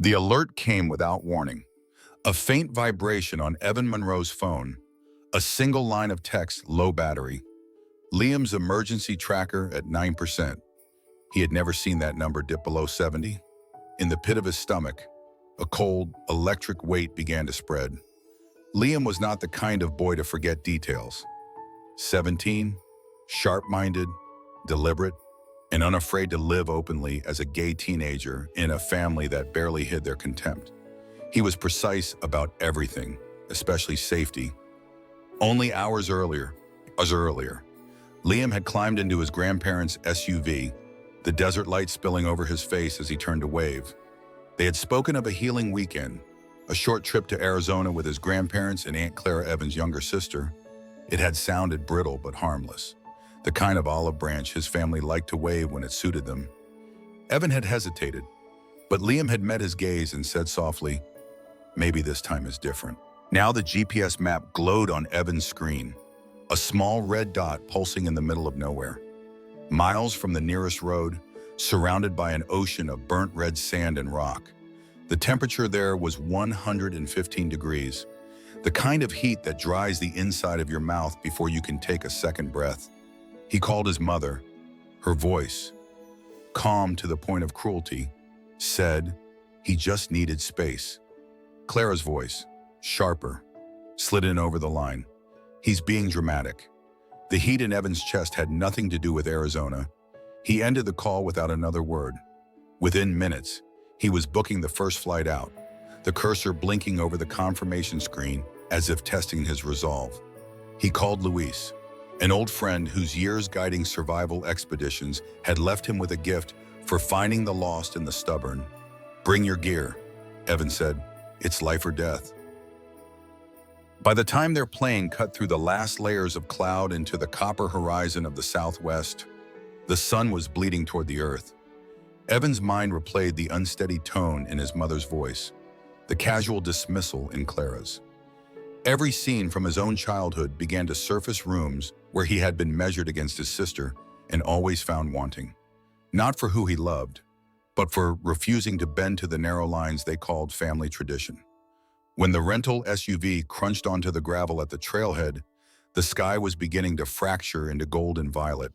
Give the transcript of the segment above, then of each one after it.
The alert came without warning. A faint vibration on Evan Monroe's phone, a single line of text, low battery. Liam's emergency tracker at 9%. He had never seen that number dip below 70. In the pit of his stomach, a cold, electric weight began to spread. Liam was not the kind of boy to forget details. 17, sharp-minded, deliberate, and unafraid to live openly as a gay teenager in a family that barely hid their contempt. He was precise about everything, especially safety. Only hours earlier, Liam had climbed into his grandparents' SUV, the desert light spilling over his face as he turned to wave. They had spoken of a healing weekend, a short trip to Arizona with his grandparents and Aunt Clara, Evan's younger sister. It had sounded brittle but harmless, the kind of olive branch his family liked to wave when it suited them. Evan had hesitated, but Liam had met his gaze and said softly, "Maybe this time is different." Now the GPS map glowed on Evan's screen, a small red dot pulsing in the middle of nowhere. Miles from the nearest road, surrounded by an ocean of burnt red sand and rock. The temperature there was 115 degrees, the kind of heat that dries the inside of your mouth before you can take a second breath. He called his mother. Her voice, calm to the point of cruelty, said he just needed space. Clara's voice, sharper, slid in over the line. He's being dramatic. The heat in Evan's chest had nothing to do with Arizona. He ended the call without another word. Within minutes, he was booking the first flight out, the cursor blinking over the confirmation screen as if testing his resolve. He called Luis, an old friend whose years guiding survival expeditions had left him with a gift for finding the lost and the stubborn. "Bring your gear," Evan said. "It's life or death." By the time their plane cut through the last layers of cloud into the copper horizon of the southwest, the sun was bleeding toward the earth. Evan's mind replayed the unsteady tone in his mother's voice, the casual dismissal in Clara's. Every scene from his own childhood began to surface rooms where he had been measured against his sister and always found wanting. Not for who he loved, but for refusing to bend to the narrow lines they called family tradition. When the rental SUV crunched onto the gravel at the trailhead, the sky was beginning to fracture into gold and violet.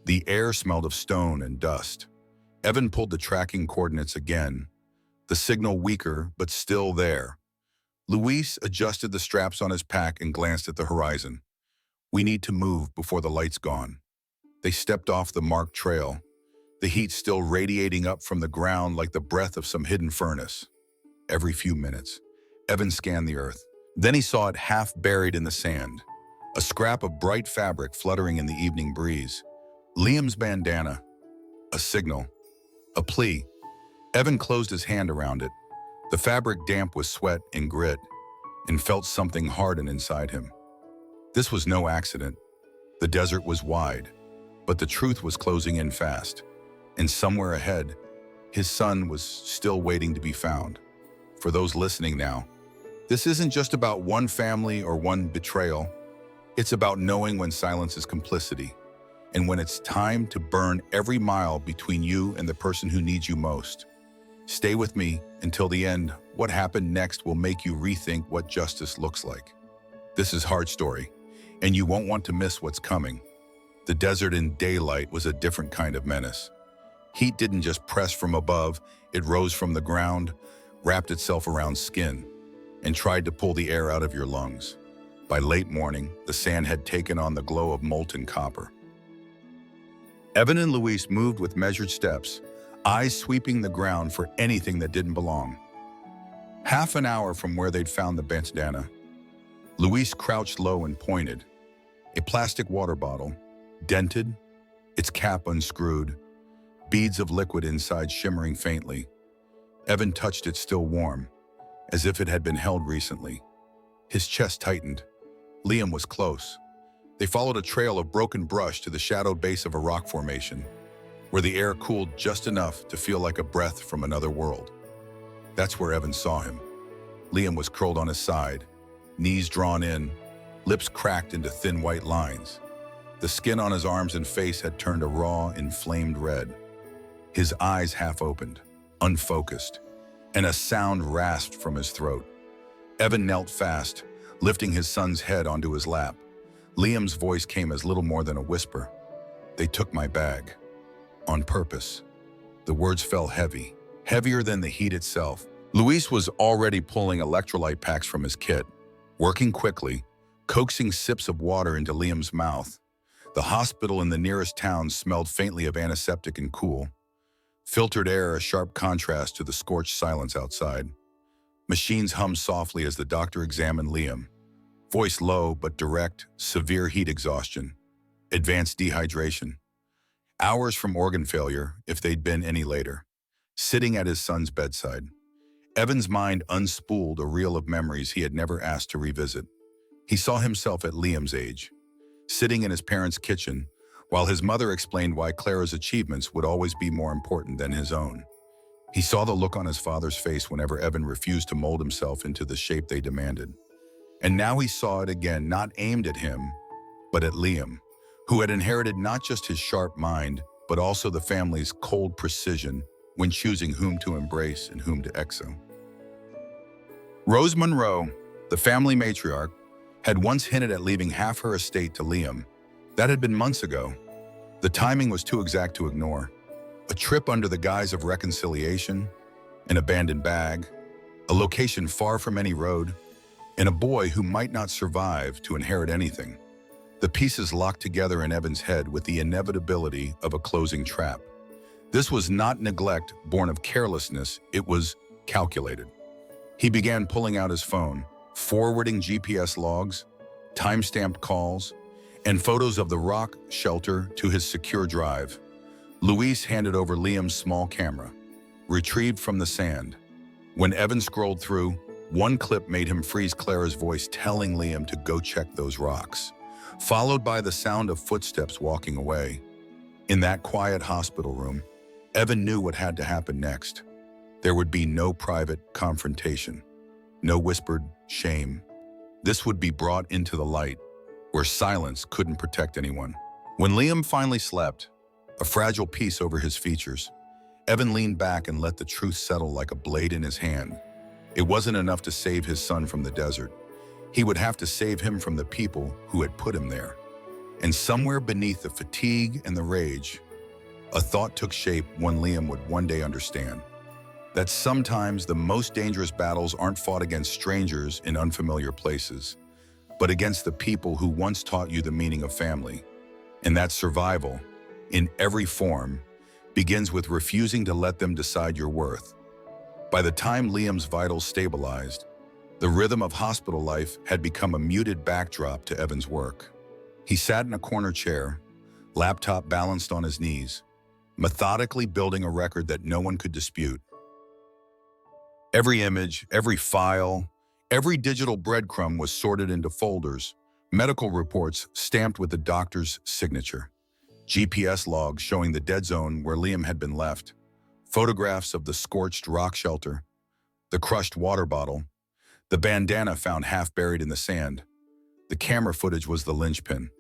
The air smelled of stone and dust. Evan pulled the tracking coordinates again, the signal weaker but still there. Luis adjusted the straps on his pack and glanced at the horizon. "We need to move before the light's gone." They stepped off the marked trail, the heat still radiating up from the ground like the breath of some hidden furnace. Every few minutes, Evan scanned the earth. Then he saw it half buried in the sand, a scrap of bright fabric fluttering in the evening breeze. Liam's bandana, a signal, a plea. Evan closed his hand around it, the fabric damp with sweat and grit, and felt something harden inside him. This was no accident. The desert was wide, but the truth was closing in fast. And somewhere ahead, his son was still waiting to be found. For those listening now, this isn't just about one family or one betrayal. It's about knowing when silence is complicity, and when it's time to burn every mile between you and the person who needs you most. Stay with me until the end. What happened next will make you rethink what justice looks like. This is Hard Story, and you won't want to miss what's coming. The desert in daylight was a different kind of menace. Heat didn't just press from above, it rose from the ground, wrapped itself around skin, and tried to pull the air out of your lungs. By late morning, the sand had taken on the glow of molten copper. Evan and Luis moved with measured steps, eyes sweeping the ground for anything that didn't belong. Half an hour from where they'd found the bandana, Luis crouched low and pointed. A plastic water bottle, dented, its cap unscrewed, beads of liquid inside shimmering faintly. Evan touched it still warm, as if it had been held recently. His chest tightened. Liam was close. They followed a trail of broken brush to the shadowed base of a rock formation, where the air cooled just enough to feel like a breath from another world. That's where Evan saw him. Liam was curled on his side, knees drawn in, lips cracked into thin white lines. The skin on his arms and face had turned a raw, inflamed red. His eyes half opened, unfocused. and a sound rasped from his throat. Evan knelt fast, lifting his son's head onto his lap. Liam's voice came as little more than a whisper. "They took my bag. On purpose." The words fell heavy, heavier than the heat itself. Luis was already pulling electrolyte packs from his kit, working quickly, coaxing sips of water into Liam's mouth. The hospital in the nearest town smelled faintly of antiseptic and cool. Filtered air, a sharp contrast to the scorched silence outside. Machines hummed softly as the doctor examined Liam. Voice low but direct, severe heat exhaustion. Advanced dehydration. Hours from organ failure, if they'd been any later. Sitting at his son's bedside. Evan's mind unspooled a reel of memories he had never asked to revisit. He saw himself at Liam's age, sitting in his parents' kitchen, while his mother explained why Clara's achievements would always be more important than his own. He saw the look on his father's face whenever Evan refused to mold himself into the shape they demanded. And now he saw it again, not aimed at him, but at Liam, who had inherited not just his sharp mind, but also the family's cold precision when choosing whom to embrace and whom to exile. Rose Monroe, the family matriarch, had once hinted at leaving half her estate to Liam. That had been months ago. The timing was too exact to ignore. A trip under the guise of reconciliation, an abandoned bag, a location far from any road, and a boy who might not survive to inherit anything. The pieces locked together in Evan's head with the inevitability of a closing trap. This was not neglect born of carelessness, it was calculated. He began pulling out his phone, forwarding GPS logs, time-stamped calls, and photos of the rock shelter to his secure drive. Luis handed over Liam's small camera, retrieved from the sand. When Evan scrolled through, one clip made him freeze Clara's voice telling Liam to go check those rocks, followed by the sound of footsteps walking away. In that quiet hospital room, Evan knew what had to happen next. There would be no private confrontation, no whispered shame. This would be brought into the light, where silence couldn't protect anyone. When Liam finally slept, a fragile peace over his features, Evan leaned back and let the truth settle like a blade in his hand. It wasn't enough to save his son from the desert. He would have to save him from the people who had put him there. And somewhere beneath the fatigue and the rage, a thought took shape one Liam would one day understand. That sometimes the most dangerous battles aren't fought against strangers in unfamiliar places, but against the people who once taught you the meaning of family. And that survival, in every form, begins with refusing to let them decide your worth. By the time Liam's vitals stabilized, the rhythm of hospital life had become a muted backdrop to Evan's work. He sat in a corner chair, laptop balanced on his knees, methodically building a record that no one could dispute. Every image, every file, every digital breadcrumb was sorted into folders, medical reports stamped with the doctor's signature, GPS logs showing the dead zone where Liam had been left, photographs of the scorched rock shelter, the crushed water bottle, the bandana found half buried in the sand. The camera footage was the linchpin.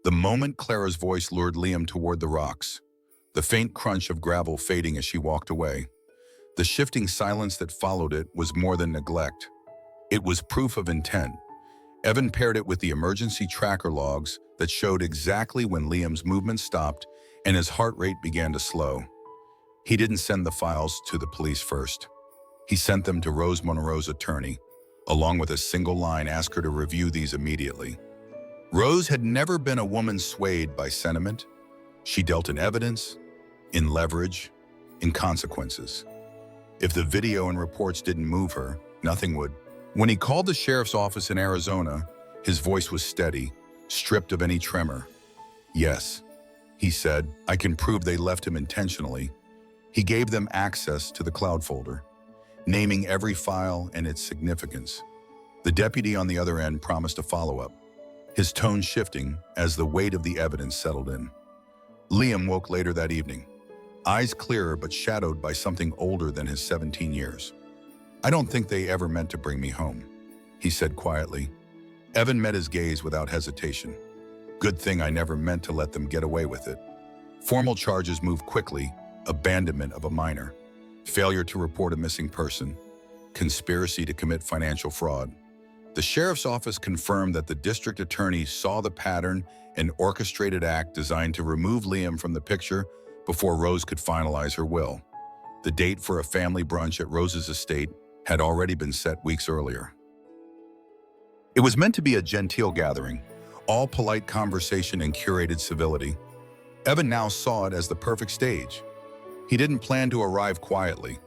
The moment Clara's voice lured Liam toward the rocks, the faint crunch of gravel fading as she walked away. The shifting silence that followed it was more than neglect. It was proof of intent. Evan paired it with the emergency tracker logs that showed exactly when Liam's movement stopped and his heart rate began to slow. He didn't send the files to the police first. He sent them to Rose Monroe's attorney, along with a single line asking her to review these immediately. Rose had never been a woman swayed by sentiment. She dealt in evidence, in leverage, in consequences. If the video and reports didn't move her, nothing would. When he called the sheriff's office in Arizona, his voice was steady, stripped of any tremor. "Yes," he said, "I can prove they left him intentionally." He gave them access to the cloud folder, naming every file and its significance. The deputy on the other end promised a follow-up, his tone shifting as the weight of the evidence settled in. Liam woke later that evening, eyes clearer but shadowed by something older than his 17 years. "I don't think they ever meant to bring me home," he said quietly. Evan met his gaze without hesitation. "Good thing I never meant to let them get away with it." Formal charges moved quickly, abandonment of a minor, failure to report a missing person, conspiracy to commit financial fraud. The sheriff's office confirmed that the district attorney saw the pattern and orchestrated act designed to remove Liam from the picture before Rose could finalize her will. The date for a family brunch at Rose's estate had already been set weeks earlier. It was meant to be a genteel gathering, all polite conversation and curated civility. Evan now saw it as the perfect stage. He didn't plan to arrive quietly.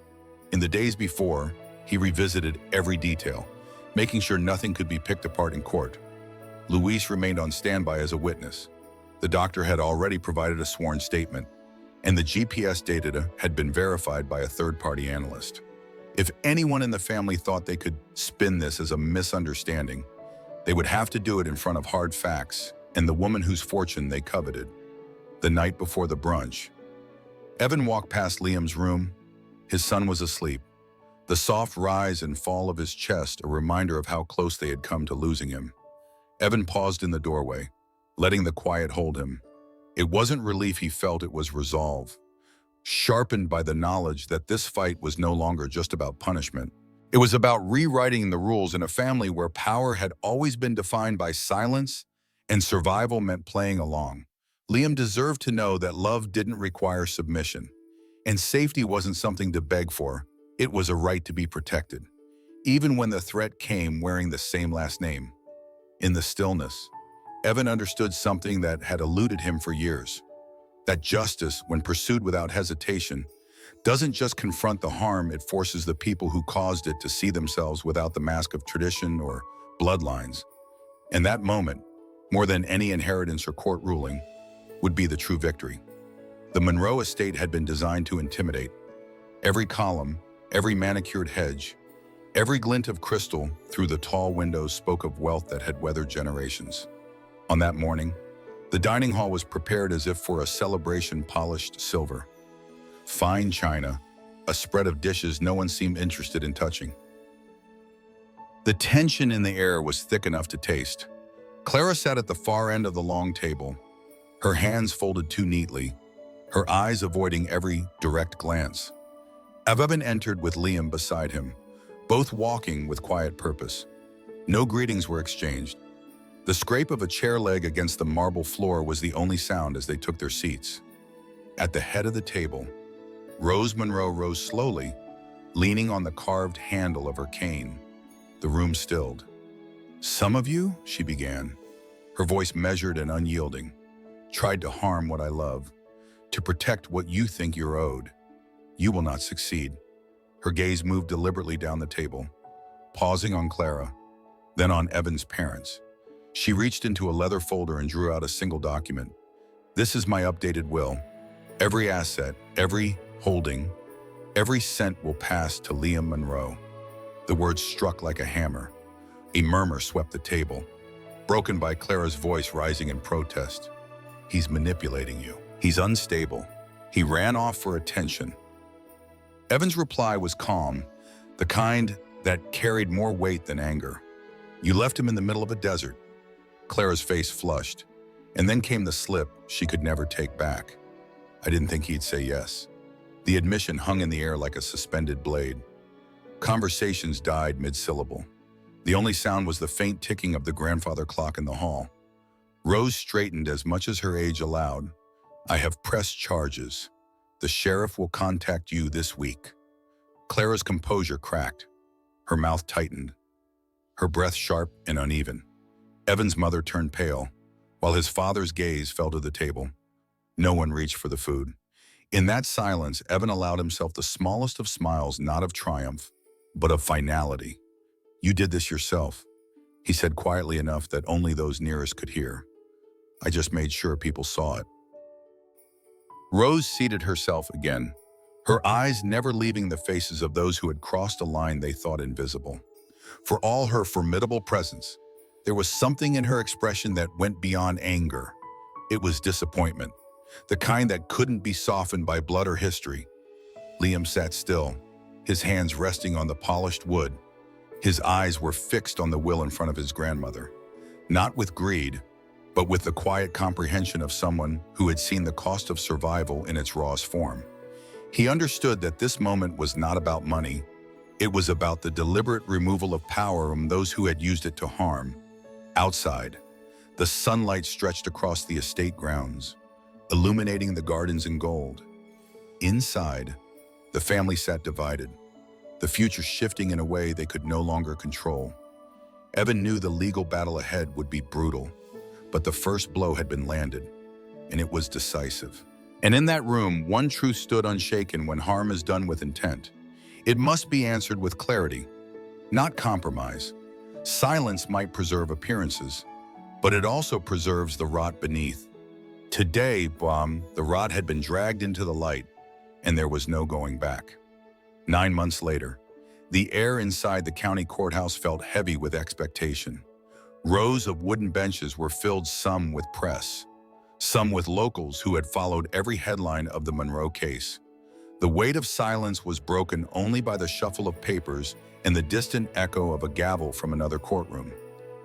In the days before, he revisited every detail, making sure nothing could be picked apart in court. Luis remained on standby as a witness. The doctor had already provided a sworn statement, and the GPS data had been verified by a third-party analyst. If anyone in the family thought they could spin this as a misunderstanding, they would have to do it in front of hard facts and the woman whose fortune they coveted. The night before the brunch, Evan walked past Liam's room. His son was asleep. The soft rise and fall of his chest, a reminder of how close they had come to losing him. Evan paused in the doorway, letting the quiet hold him. It wasn't relief he felt, it was resolve, sharpened by the knowledge that this fight was no longer just about punishment. It was about rewriting the rules in a family where power had always been defined by silence and survival meant playing along. Liam deserved to know that love didn't require submission, and safety wasn't something to beg for. It was a right to be protected, even when the threat came wearing the same last name. In the stillness, Evan understood something that had eluded him for years. That justice, when pursued without hesitation, doesn't just confront the harm, it forces the people who caused it to see themselves without the mask of tradition or bloodlines. And that moment, more than any inheritance or court ruling, would be the true victory. The Monroe estate had been designed to intimidate. Every column, every manicured hedge, every glint of crystal through the tall windows spoke of wealth that had weathered generations. On that morning, the dining hall was prepared as if for a celebration, polished silver, fine china, a spread of dishes no one seemed interested in touching. The tension in the air was thick enough to taste. Clara sat at the far end of the long table, her hands folded too neatly, her eyes avoiding every direct glance. Evan entered with Liam beside him, both walking with quiet purpose. No greetings were exchanged. The scrape of a chair leg against the marble floor was the only sound as they took their seats. At the head of the table, Rose Monroe rose slowly, leaning on the carved handle of her cane. The room stilled. "Some of you," she began, her voice measured and unyielding, "tried to harm what I love, to protect what you think you're owed. You will not succeed." Her gaze moved deliberately down the table, pausing on Clara, then on Evan's parents. She reached into a leather folder and drew out a single document. "This is my updated will. Every asset, every holding, every cent will pass to Liam Monroe." The words struck like a hammer. A murmur swept the table, broken by Clara's voice rising in protest. "He's manipulating you. He's unstable. He ran off for attention." Evan's reply was calm, the kind that carried more weight than anger. "You left him in the middle of a desert." Clara's face flushed, and then came the slip she could never take back. "I didn't think he'd say yes." The admission hung in the air like a suspended blade. Conversations died mid-syllable. The only sound was the faint ticking of the grandfather clock in the hall. Rose straightened as much as her age allowed. "I have pressed charges. The sheriff will contact you this week." Clara's composure cracked. Her mouth tightened, her breath sharp and uneven. Evan's mother turned pale, while his father's gaze fell to the table. No one reached for the food. In that silence, Evan allowed himself the smallest of smiles, not of triumph, but of finality. "You did this yourself," he said quietly enough that only those nearest could hear. "I just made sure people saw it." Rose seated herself again, her eyes never leaving the faces of those who had crossed a line they thought invisible. For all her formidable presence, there was something in her expression that went beyond anger. It was disappointment, the kind that couldn't be softened by blood or history. Liam sat still, his hands resting on the polished wood. His eyes were fixed on the will in front of his grandmother, not with greed, but with the quiet comprehension of someone who had seen the cost of survival in its rawest form. He understood that this moment was not about money. It was about the deliberate removal of power from those who had used it to harm. Outside, the sunlight stretched across the estate grounds, illuminating the gardens in gold. Inside, the family sat divided, the future shifting in a way they could no longer control. Evan knew the legal battle ahead would be brutal, but the first blow had been landed, and it was decisive. And in that room, one truth stood unshaken: when harm is done with intent, it must be answered with clarity, not compromise. Silence might preserve appearances, but it also preserves the rot beneath. Today, the rot had been dragged into the light, and there was no going back. 9 months later, the air inside the county courthouse felt heavy with expectation. Rows of wooden benches were filled, some with press, some with locals who had followed every headline of the Monroe case. The weight of silence was broken only by the shuffle of papers and the distant echo of a gavel from another courtroom.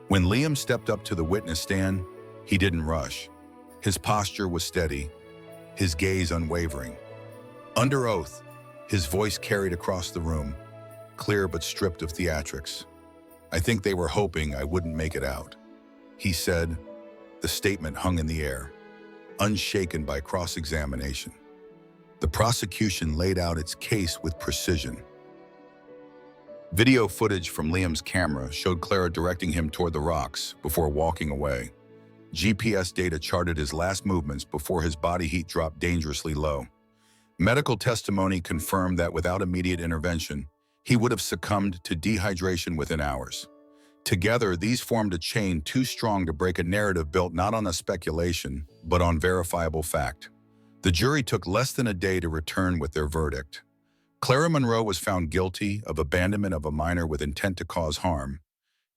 When Liam stepped up to the witness stand, he didn't rush. His posture was steady, his gaze unwavering. Under oath, his voice carried across the room, clear but stripped of theatrics. "I think they were hoping I wouldn't make it out," he said. The statement hung in the air, unshaken by cross-examination. The prosecution laid out its case with precision. Video footage from Liam's camera showed Clara directing him toward the rocks before walking away. GPS data charted his last movements before his body heat dropped dangerously low. Medical testimony confirmed that without immediate intervention, he would have succumbed to dehydration within hours. Together, these formed a chain too strong to break a narrative built not on a speculation, but on verifiable fact. The jury took less than a day to return with their verdict. Clara Monroe was found guilty of abandonment of a minor with intent to cause harm,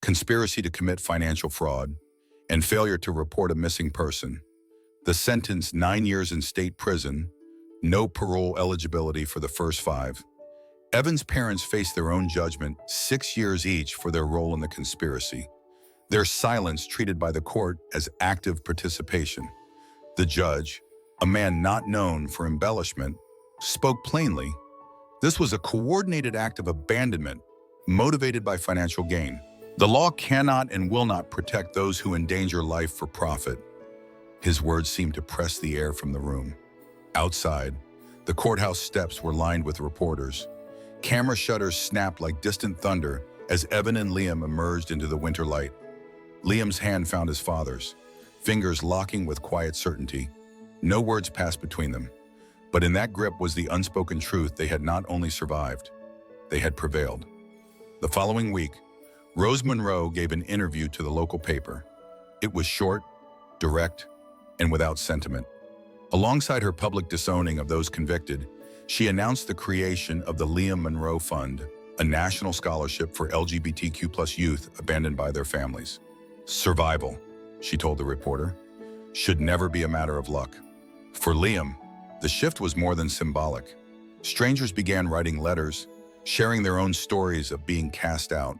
conspiracy to commit financial fraud, and failure to report a missing person. The sentence: 9 years in state prison, no parole eligibility for the first 5. Evan's parents faced their own judgment, 6 years each for their role in the conspiracy. Their silence treated by the court as active participation. The judge, a man not known for embellishment, spoke plainly. This was a coordinated act of abandonment, motivated by financial gain. The law cannot and will not protect those who endanger life for profit. His words seemed to press the air from the room. Outside, the courthouse steps were lined with reporters. Camera shutters snapped like distant thunder as Evan and Liam emerged into the winter light. Liam's hand found his father's, fingers locking with quiet certainty. No words passed between them, but in that grip was the unspoken truth: they had not only survived, they had prevailed. The following week, Rose Monroe gave an interview to the local paper. It was short, direct, and without sentiment. Alongside her public disowning of those convicted, she announced the creation of the Liam Monroe Fund, a national scholarship for LGBTQ+ youth abandoned by their families. "Survival," she told the reporter, "should never be a matter of luck." For Liam, the shift was more than symbolic. Strangers began writing letters, sharing their own stories of being cast out,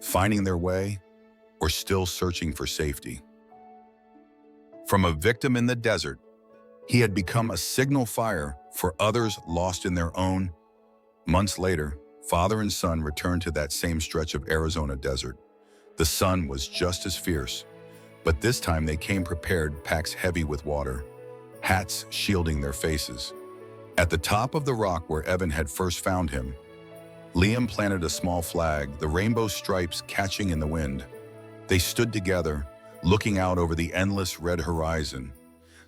finding their way, or still searching for safety. From a victim in the desert, he had become a signal fire for others lost in their own. Months later, father and son returned to that same stretch of Arizona desert. The sun was just as fierce, but this time they came prepared, packs heavy with water, hats shielding their faces. At the top of the rock where Evan had first found him, Liam planted a small flag, the rainbow stripes catching in the wind. They stood together, looking out over the endless red horizon,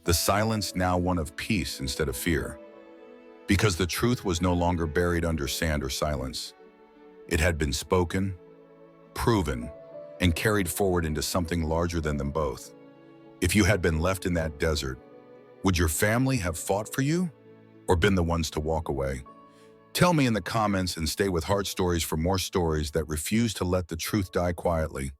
the silence now one of peace instead of fear. Because the truth was no longer buried under sand or silence. It had been spoken, proven, and carried forward into something larger than them both. If you had been left in that desert, would your family have fought for you, or been the ones to walk away? Tell me in the comments, and stay with Heart Stories for more stories that refuse to let the truth die quietly.